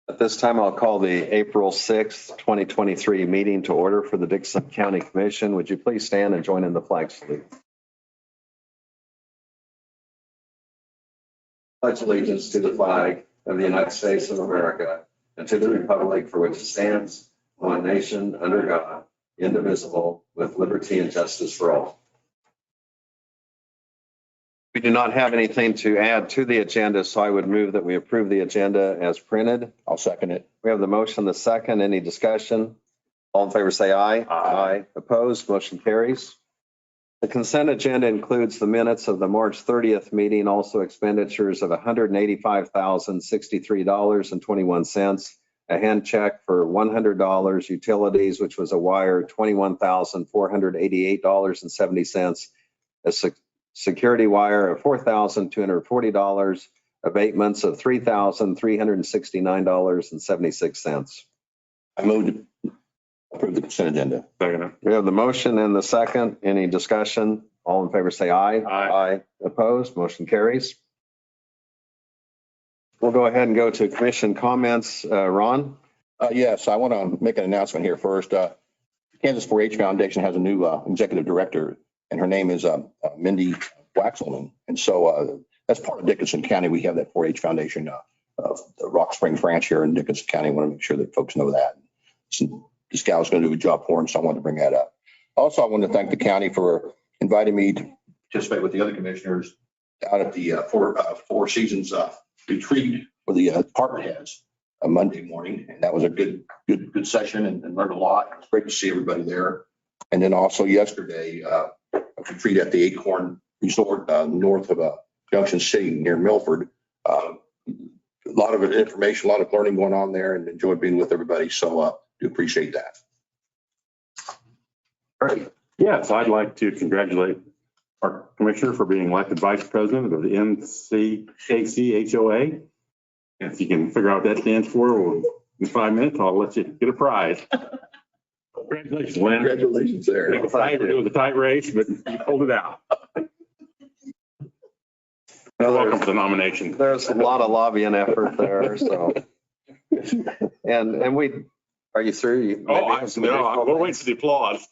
At this time, I'll call the April 6th, 2023 meeting to order for the Dickinson County Commission. Would you please stand and join in the flag salute? Pledge allegiance to the flag of the United States of America and to the republic for which it stands, one nation under God, indivisible, with liberty and justice for all. We do not have anything to add to the agenda, so I would move that we approve the agenda as printed. I'll second it. We have the motion, the second. Any discussion? All in favor say aye. Aye. Opposed? Motion carries. The consent agenda includes the minutes of the March 30th meeting, also expenditures of $185,063.21, a hand check for $100, utilities, which was a wire, $21,488.70, a security wire of $4,240, abatements of $3,369.76. I move to approve the consent agenda. Second. We have the motion and the second. Any discussion? All in favor say aye. Aye. Opposed? Motion carries. We'll go ahead and go to commission comments. Ron? Yes, I want to make an announcement here first. Kansas 4-H Foundation has a new executive director, and her name is Mindy Waxelman. And so as part of Dickinson County, we have that 4-H Foundation, the Rock Springs Ranch here in Dickinson County. I want to make sure that folks know that. So this gal's going to do a job for him, so I wanted to bring that up. Also, I want to thank the county for inviting me to participate with the other commissioners out at the Four Seasons retreat for the department heads Monday morning. And that was a good session and learned a lot. It was great to see everybody there. And then also yesterday, a retreat at the Acorn Resort north of Junction City near Milford. A lot of information, a lot of learning going on there, and enjoyed being with everybody. So do appreciate that. Great. Yes, I'd like to congratulate our commissioner for being elected vice president of the NCKC HOA. If you can figure out what that stands for, in 5 minutes, I'll let you get a prize. Congratulations, Lynn. Congratulations there. It was a tight race, but you pulled it out. Welcome to the nomination. There's a lot of lobbying effort there, so. And we, are you through? We'll wait for the applause.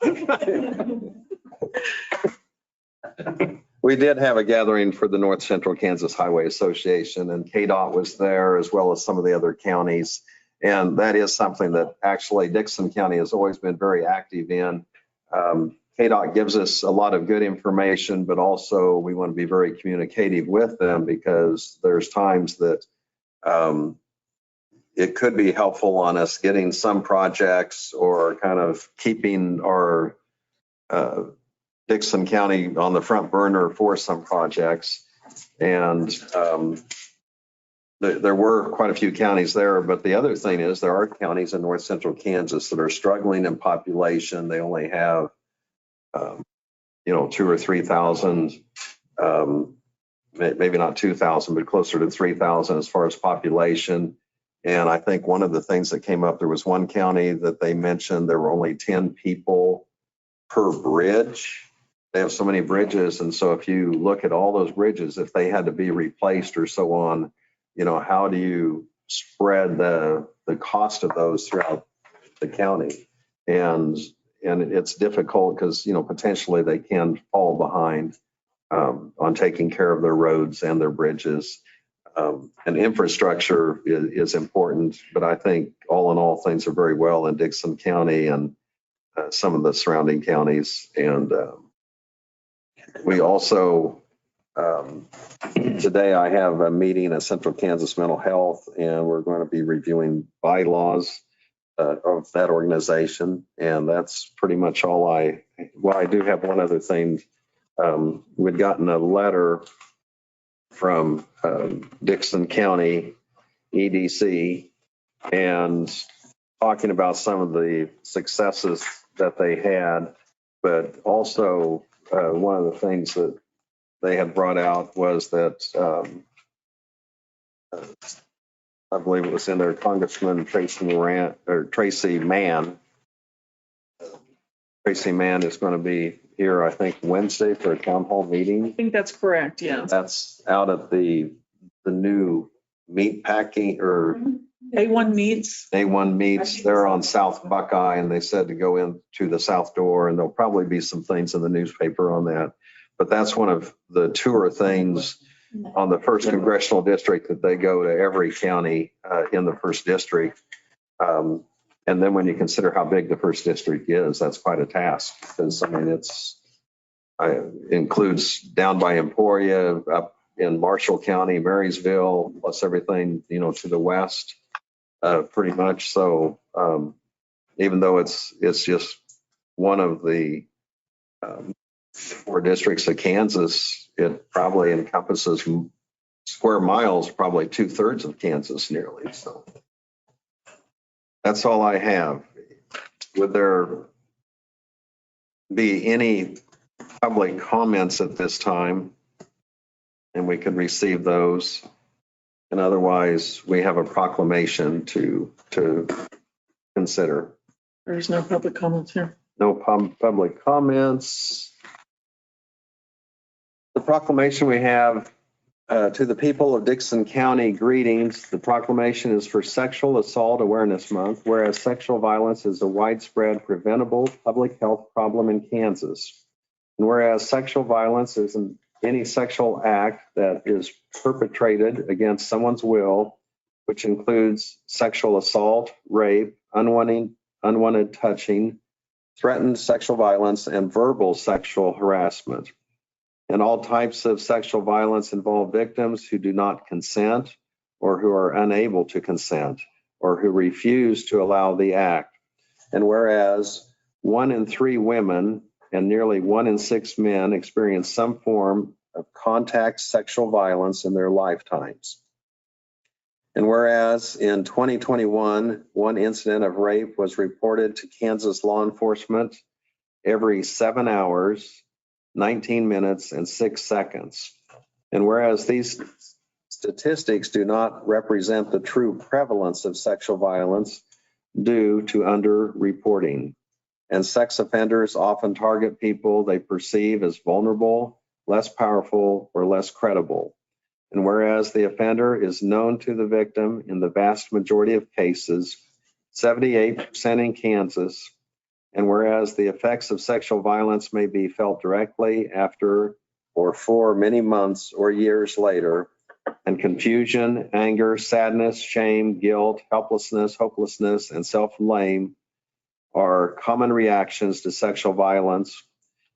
We did have a gathering for the North Central Kansas Highway Association, and KDOT was there as well as some of the other counties. And that is something that actually Dickinson County has always been very active in. KDOT gives us a lot of good information, but also we want to be very communicative with them because there's times that it could be helpful on us getting some projects or kind of keeping our Dickinson County on the front burner for some projects. And there were quite a few counties there, but the other thing is there are counties in North Central Kansas that are struggling in population. They only have, 2,000 or 3,000, maybe not 2,000, but closer to 3,000 as far as population. And I think one of the things that came up, there was one county that they mentioned there were only 10 people per bridge. They have so many bridges. And so if you look at all those bridges, if they had to be replaced or so on, how do you spread the cost of those throughout the county? And it's difficult because, potentially they can fall behind on taking care of their roads and their bridges. And infrastructure is important, but I think all in all, things are very well in Dickinson County and some of the surrounding counties. And we also, today I have a meeting at Central Kansas Mental Health, and we're going to be reviewing bylaws of that organization. And that's pretty much all I do have one other thing. We'd gotten a letter from Dickinson County EDC and talking about some of the successes that they had, but also one of the things that they had brought out was that I believe it was in there, Congressman Tracy Mann. Tracy Mann is going to be here, I think, Wednesday for a town hall meeting. I think that's correct, yeah. That's out at the new meat packing or A1 meets. A1 meets, they're on South Buckeye, and they said to go into the south door, and there'll probably be some things in the newspaper on that. But that's one of the tour things on the first congressional district, that they go to every county in the first district. And then when you consider how big the first district is, that's quite a task, because I mean, it's includes down by Emporia, up in Marshall County, Marysville, plus everything, you know, to the west, pretty much. So even though it's just one of the 4 districts of Kansas, it probably encompasses square miles, probably 2/3 of Kansas nearly. So that's all I have. Would there be any public comments at this time? And we could receive those. And otherwise, we have a proclamation to consider. There's no public comments here. No public comments. The proclamation we have, to the people of Dixon County, greetings. The proclamation is for Sexual Assault Awareness Month, whereas sexual violence is a widespread, preventable public health problem in Kansas. And whereas sexual violence is any sexual act that is perpetrated against someone's will, which includes sexual assault, rape, unwanted touching, threatened sexual violence, and verbal sexual harassment. And all types of sexual violence involve victims who do not consent, or who are unable to consent, or who refuse to allow the act. And whereas 1 in 3 women and nearly 1 in 6 men experience some form of contact sexual violence in their lifetimes. And whereas in 2021, 1 incident of rape was reported to Kansas law enforcement every 7 hours, 19 minutes, and 6 seconds. And whereas these statistics do not represent the true prevalence of sexual violence due to underreporting, and sex offenders often target people they perceive as vulnerable, less powerful, or less credible. And whereas the offender is known to the victim in the vast majority of cases, 78% in Kansas, and whereas the effects of sexual violence may be felt directly after or for many months or years later, and confusion, anger, sadness, shame, guilt, helplessness, hopelessness, and self-blame are common reactions to sexual violence.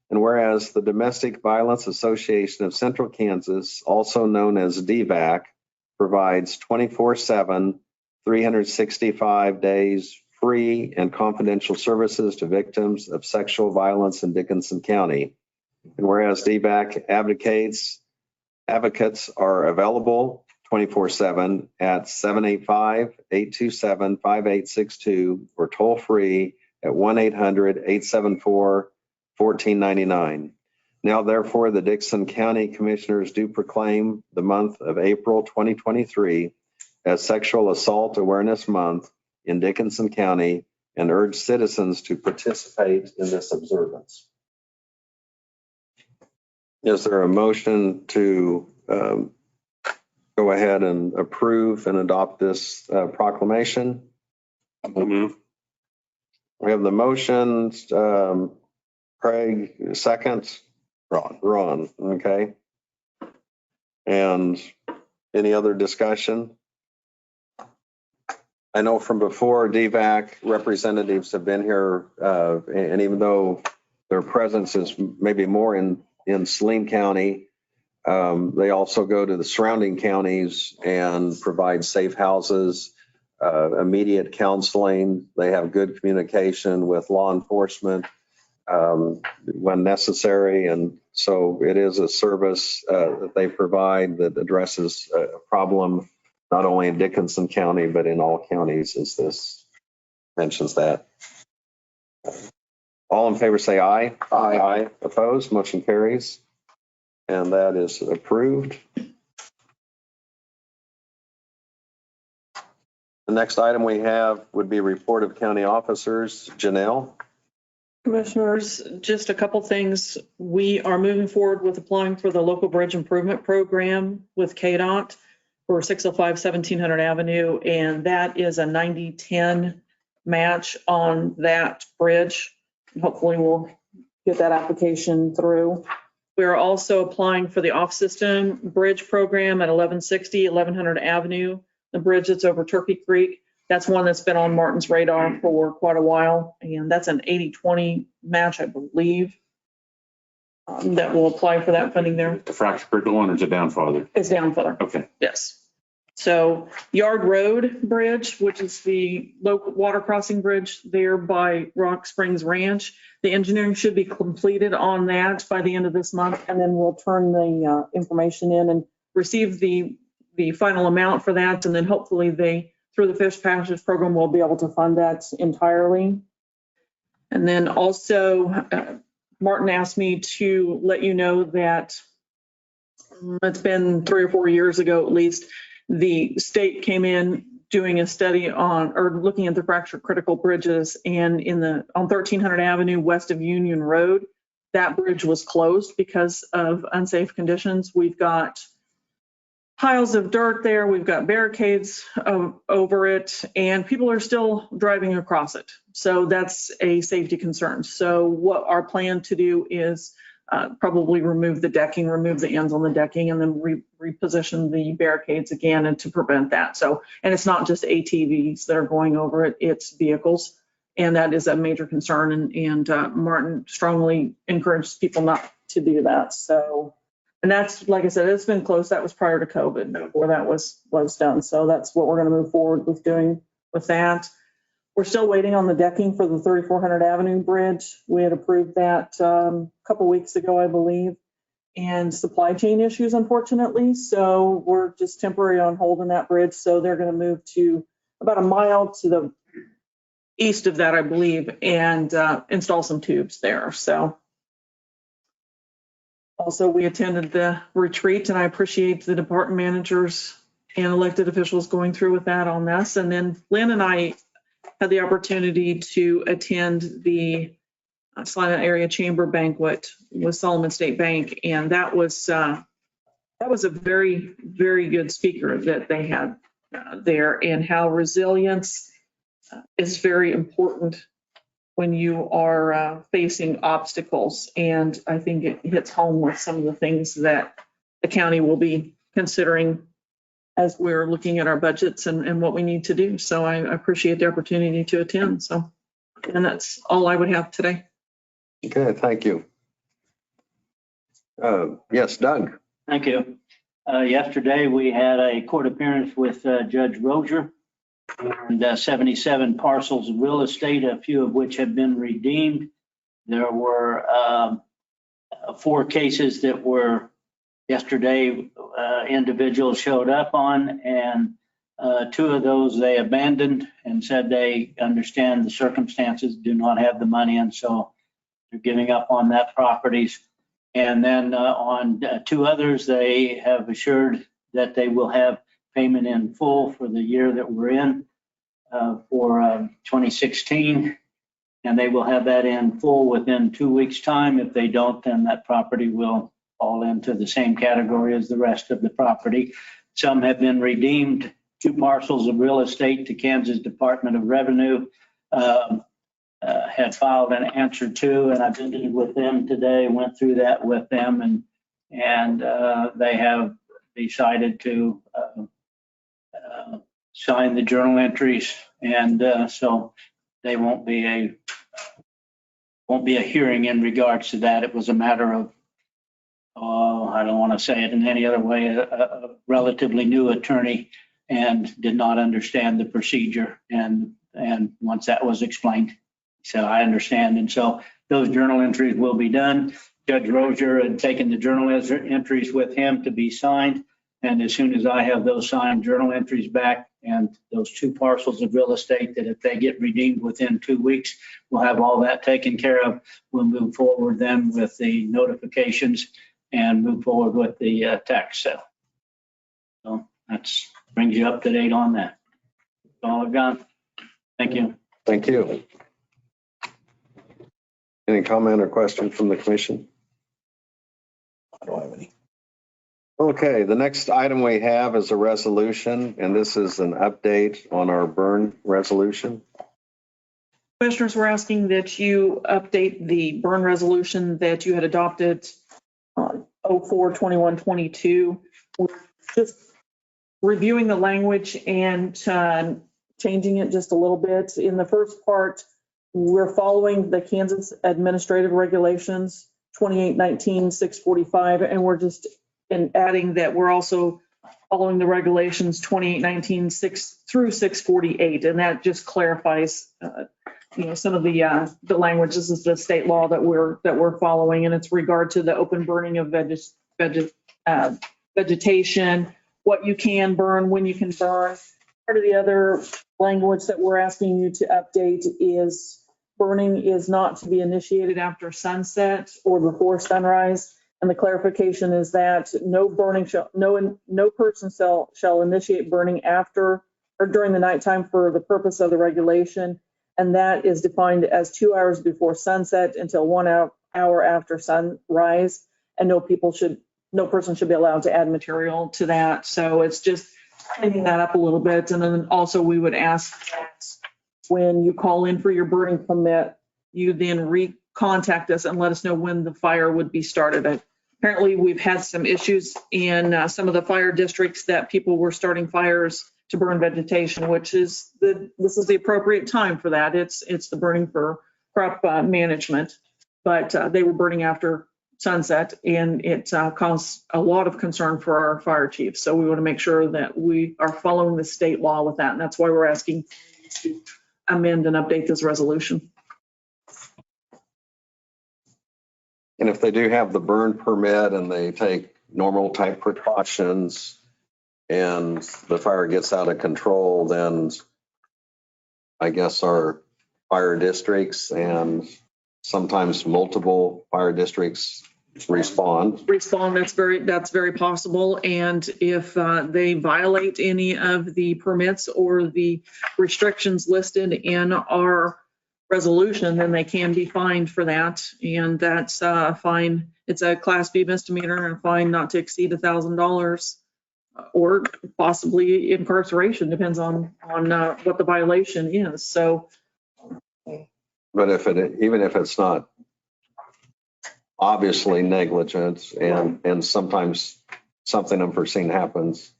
And whereas the Domestic Violence Association of Central Kansas, also known as DVAC, provides 24/7, 365 days free and confidential services to victims of sexual violence in Dickinson County. And whereas DVAC advocates are available 24/7 at 785-827-5862 or toll free at 1-800-874-1499. Now, therefore, the Dixon County Commissioners do proclaim the month of April 2023 as Sexual Assault Awareness Month in Dickinson County, and urge citizens to participate in this observance. Is there a motion to go ahead and approve and adopt this proclamation? Move. We have the motion, Craig, second. Ron, okay. And any other discussion? I know from before, DVAC representatives have been here, and even though their presence is maybe more in Saline County, they also go to the surrounding counties and provide safe houses, immediate counseling. They have good communication with law enforcement when necessary. And so it is a service that they provide that addresses a problem not only in Dickinson County, but in all counties, as this mentions that. All in favor say aye. Aye. Aye. Opposed? Motion carries. And that is approved. The next item we have would be report of county officers. Janelle? Commissioners, just a couple things. We are moving forward with applying for the local bridge improvement program with KDOT. for 605 1700 Avenue, and that is a 90-10 match on that bridge. Hopefully we'll get that application through. We're also applying for the off-system bridge program at 1160 1100 Avenue, the bridge that's over Turkey Creek. That's one that's been on Martin's radar for quite a while, and that's an 80-20 match, I believe, that will apply for that funding there. The fracture critical one or is it down farther? It's down further. Okay. Yes. So Yard Road Bridge, which is the local water crossing bridge there by Rock Springs Ranch, the engineering should be completed on that by the end of this month, and then we'll turn the information in and receive the final amount for that, and then hopefully they, through the Fish Passage program, will be able to fund that entirely. And then also, Martin asked me to let you know that it's been 3 or 4 years ago at least, the state came in doing a study on, or looking at the fracture critical bridges, and on 1300 Avenue west of Union Road, that bridge was closed because of unsafe conditions. We've got piles of dirt there, we've got barricades over it, and people are still driving across it. So that's a safety concern. So what our plan to do is probably remove the decking, remove the ends on the decking, and then reposition the barricades again, and to prevent that. So, and it's not just ATVs that are going over it, it's vehicles. And that is a major concern. And Martin strongly encourages people not to do that. So, and that's, like I said, it's been closed. That was prior to COVID before that was done. So that's what we're going to move forward with doing with that. We're still waiting on the decking for the 3400 Avenue Bridge. We had approved that a couple weeks ago, I believe, and supply chain issues, unfortunately. So we're just temporary on holding that bridge. So they're going to move to about a mile to the east of that, I believe, and install some tubes there. So also we attended the retreat, and I appreciate the department managers and elected officials going through with that on this. And then Lynn and I had the opportunity to attend the Salina Area Chamber banquet with Solomon State Bank, and that was a very, very good speaker that they had there, and how resilience is very important when you are facing obstacles. And I think it hits home with some of the things that the county will be considering as we're looking at our budgets and what we need to do. So I appreciate the opportunity to attend. So, and that's all I would have today. Okay, thank you. Yes, Doug. Thank you. Yesterday, we had a court appearance with Judge Rozier, and 77 parcels of real estate, a few of which have been redeemed. There were 4 cases that were yesterday individuals showed up on, and 2 of those they abandoned and said they understand the circumstances, do not have the money, and so they're giving up on that properties. And then on 2 others, they have assured that they will have payment in full for the year that we're in for 2016, and they will have that in full within 2 weeks' time. If they don't, then that property will fall into the same category as the rest of the property. Some have been redeemed. 2 parcels of real estate, the Kansas Department of Revenue had filed an answer to, and I visited with them today, went through that with them, and they have decided to sign the journal entries, and so they won't be a hearing in regards to that. It was a matter of, I don't want to say it in any other way, a relatively new attorney and did not understand the procedure, and once that was explained, so I understand, and so those journal entries will be done. Judge Rozier had taken the journal entries with him to be signed, and as soon as I have those signed journal entries back and those 2 parcels of real estate that if they get redeemed within 2 weeks, we'll have all that taken care of. We'll move forward then with the notifications and move forward with the tax sale. So that's brings you up to date on that. That's all I've got. Thank you. Thank you. Any comment or question from the commission? I don't have any. Okay, the next item we have is a resolution, and this is an update on our burn resolution. Commissioners, we're asking that you update the burn resolution that you had adopted on 04/21/22. We're just reviewing the language and changing it just a little bit. In the first part, we're following the Kansas Administrative Regulations 2819-645, and we're just adding that we're also following the regulations 2819-6 through 648, and that just clarifies some of the language. This is the state law that we're following, and it's regard to the open burning of vegetation, what you can burn, when you can burn. Part of the other language that we're asking you to update is burning is not to be initiated after sunset or before sunrise. And the clarification is that no person shall initiate burning after or during the nighttime for the purpose of the regulation. And that is defined as 2 hours before sunset until 1 hour after sunrise. And no person should be allowed to add material to that. So it's just cleaning that up a little bit. And then also we would ask that when you call in for your burning permit, you then contact us and let us know when the fire would be started. Apparently, we've had some issues in some of the fire districts that people were starting fires to burn vegetation, which is this is the appropriate time for that. It's the burning for crop management, but they were burning after sunset, and it caused a lot of concern for our fire chiefs. So we want to make sure that we are following the state law with that, and that's why we're asking to amend and update this resolution. And if they do have the burn permit and they take normal type precautions and the fire gets out of control, then I guess our fire districts and sometimes multiple fire districts respond. That's very possible. And if they violate any of the permits or the restrictions listed in our resolution, then they can be fined for that. And that's a fine. It's a Class B misdemeanor and a fine not to exceed $1,000 or possibly incarceration, depends on what the violation is. So, but even if it's not obviously negligent and sometimes something unforeseen happens,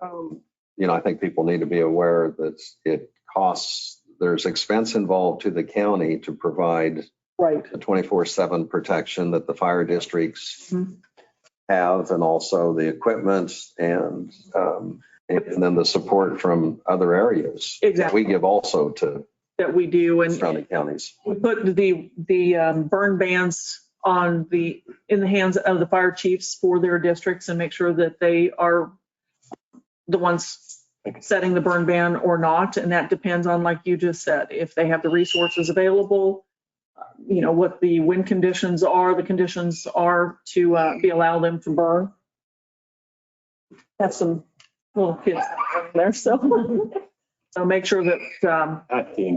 I think people need to be aware that it costs. There's expense involved to the county to provide right, the 24/7 protection that the fire districts have, and also the equipment and then the support from other areas. Exactly. We give also to that we do. And surrounding counties. we put the burn bans in the hands of the fire chiefs for their districts and make sure that they are the ones setting the burn ban or not. And that depends on, like you just said, if they have the resources available, what the wind conditions are, the conditions are to allow them to burn. Have some little kids there, so make sure that.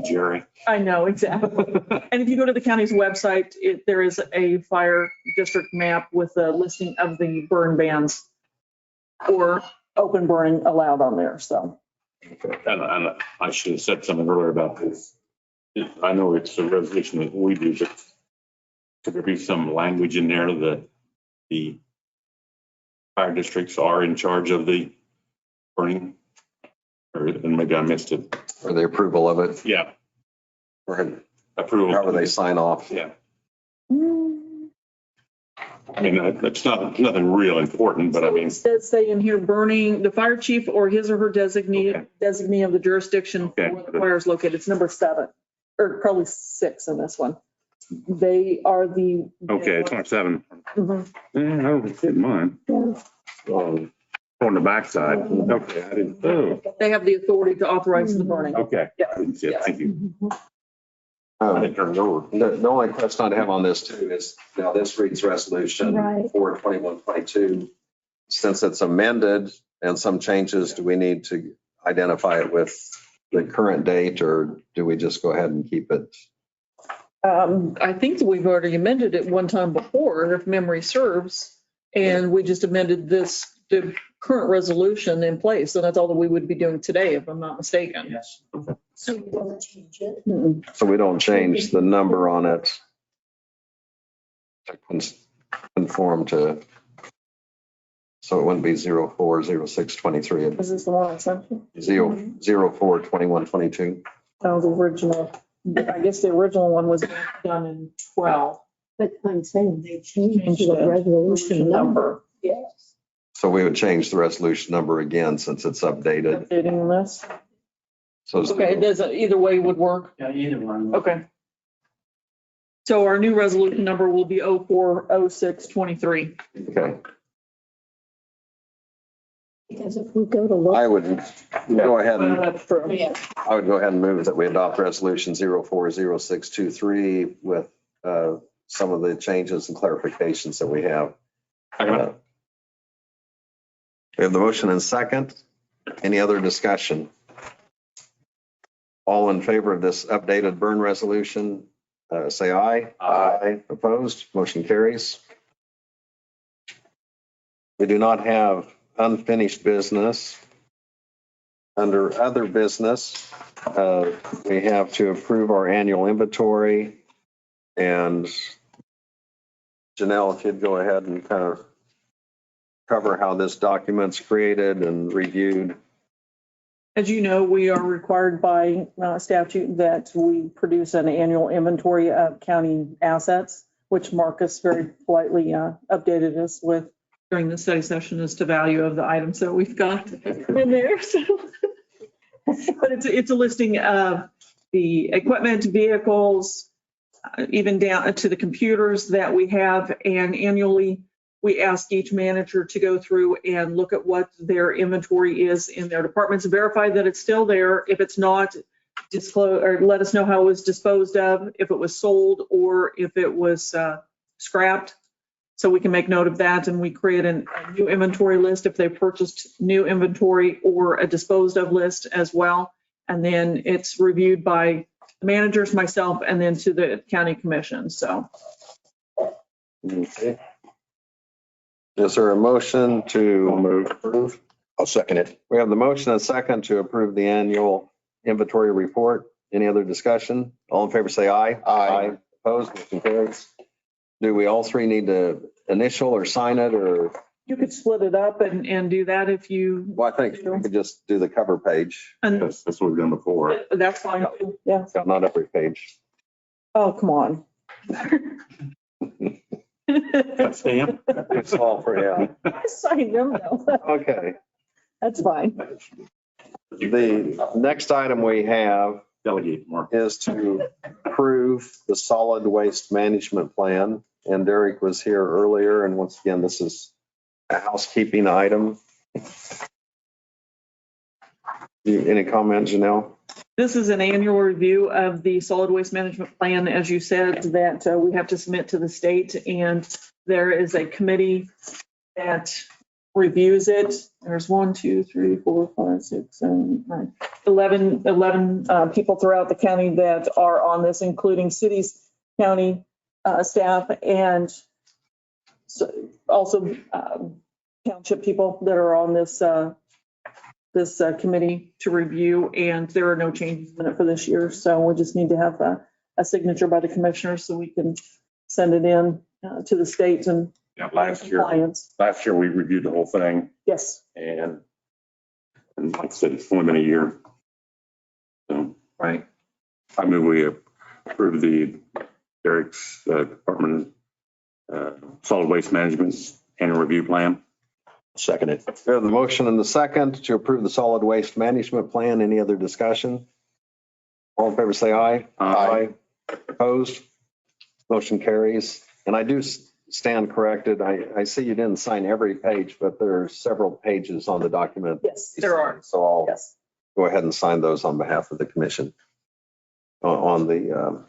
Jerry. I know, exactly. And if you go to the county's website, there is a fire district map with a listing of the burn bans or open burning allowed on there, so. And I should have said something earlier about this. I know it's a resolution that we do, but could there be some language in there that the fire districts are in charge of the burning? And maybe I missed it. Or the approval of it. Yeah. Or Approval. however they sign off. Yeah. I mean, it's nothing real important, but I mean. It does say in here, burning, the fire chief or his or her designee of the jurisdiction where the fire is located. It's number 7, or probably 6 in this one. They are the. Okay, it's on 7. Mhm. I don't fit mine. On the backside. Okay, I didn't. Oh, They have the authority to authorize the burning. okay. Yeah. I didn't see it. Thank you. I didn't turn it over. The only question I'd have on this too is, now this reads resolution Right. 4/21/22. Since it's amended and some changes, do we need to identify it with the current date, or do we just go ahead and keep it? I think that we've already amended it one time before, if memory serves, and we just amended this the current resolution in place, and that's all that we would be doing today, if I'm not mistaken. Yes. So you want to change it? Mm-mm. So we don't change the number on it to conform to, so it wouldn't be 040623, it'd Is this the one I sent you? be 042122. That was the original. I guess the original one was done in 12. But I'm saying they changed Changed the the resolution number. Yes. So we would change the resolution number again since it's updated. Updating this. So it's- Okay, it doesn't, either way would work. Yeah, either one. Okay. So our new resolution number will be 040623. Okay, Because if we go to look. I would go ahead and, That's true. Yeah. I would go ahead and move that we adopt resolution 040623 with some of the changes and clarifications that we have. We have the motion and second. Any other discussion? All in favor of this updated burn resolution, say aye. Aye. Opposed? Motion carries. We do not have unfinished business. Under other business, we have to approve our annual inventory. And Janelle, if you'd go ahead and kind of cover how this document's created and reviewed. As you know, we are required by statute that we produce an annual inventory of county assets, which Marcus very politely updated us with during the study session as to value of the items that we've got in there. So, but it's a listing of the equipment, vehicles, even down to the computers that we have. And annually, we ask each manager to go through and look at what their inventory is in their departments, verify that it's still there. If it's not, disclose or let us know how it was disposed of, if it was sold or if it was scrapped. So we can make note of that, and we create a new inventory list if they purchased new inventory, or a disposed of list as well. And then it's reviewed by the managers, myself, and then to the county commission. So Okay. Is there a motion to approve? I'll second it. We have the motion and second to approve the annual inventory report. Any other discussion? All in favor, say aye. Aye. Opposed, motion carries. Do we all three need to initial or sign it, or? you could split it up and do that if you, Well, I think we could just do the cover page. and That's what we've done before. that's fine. too. Yeah. Not every page. Oh, come on. That's him. It's all for, yeah. I signed them though. Okay. That's fine. The next item we have Delegate, Mark. is to approve the solid waste management plan. And Derek was here earlier, and once again, this is a housekeeping item. Any comment, Janelle? This is an annual review of the solid waste management plan, as you said, that we have to submit to the state. And there is a committee that reviews it. There's 1, 2, 3, 4, 5, 6, 7, 9, 11 people throughout the county that are on this, including cities, county staff, and so also township people that are on this committee to review. And there are no changes in it for this year. So we just need to have a signature by the commissioners so we can send it in to the states and Yeah, last year we reviewed the whole thing, Yes. and like I said, it's only been a year. So Right. I move we approve the Derek's Department Solid Waste Management Annual Review Plan. Second it. We have the motion and the second to approve the solid waste management plan. Any other discussion? All in favor, say aye. Aye. Opposed? Motion carries. And I do stand corrected. I see you didn't sign every page, but there are several pages on the document. Yes, there are. So I'll Yes. go ahead and sign those on behalf of the commission on the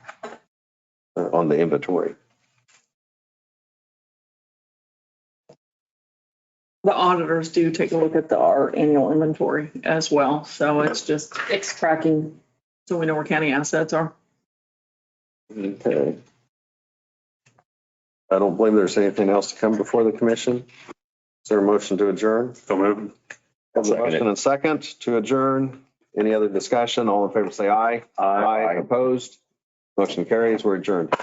inventory. The auditors do take a look at our annual inventory as well. So it's tracking, so we know where county assets are. Okay. I don't believe there's anything else to come before the commission. Is there a motion to adjourn? So moved. Have a Second it. motion and second to adjourn. Any other discussion? All in favor, say aye. Aye. Opposed? Motion carries. We're adjourned.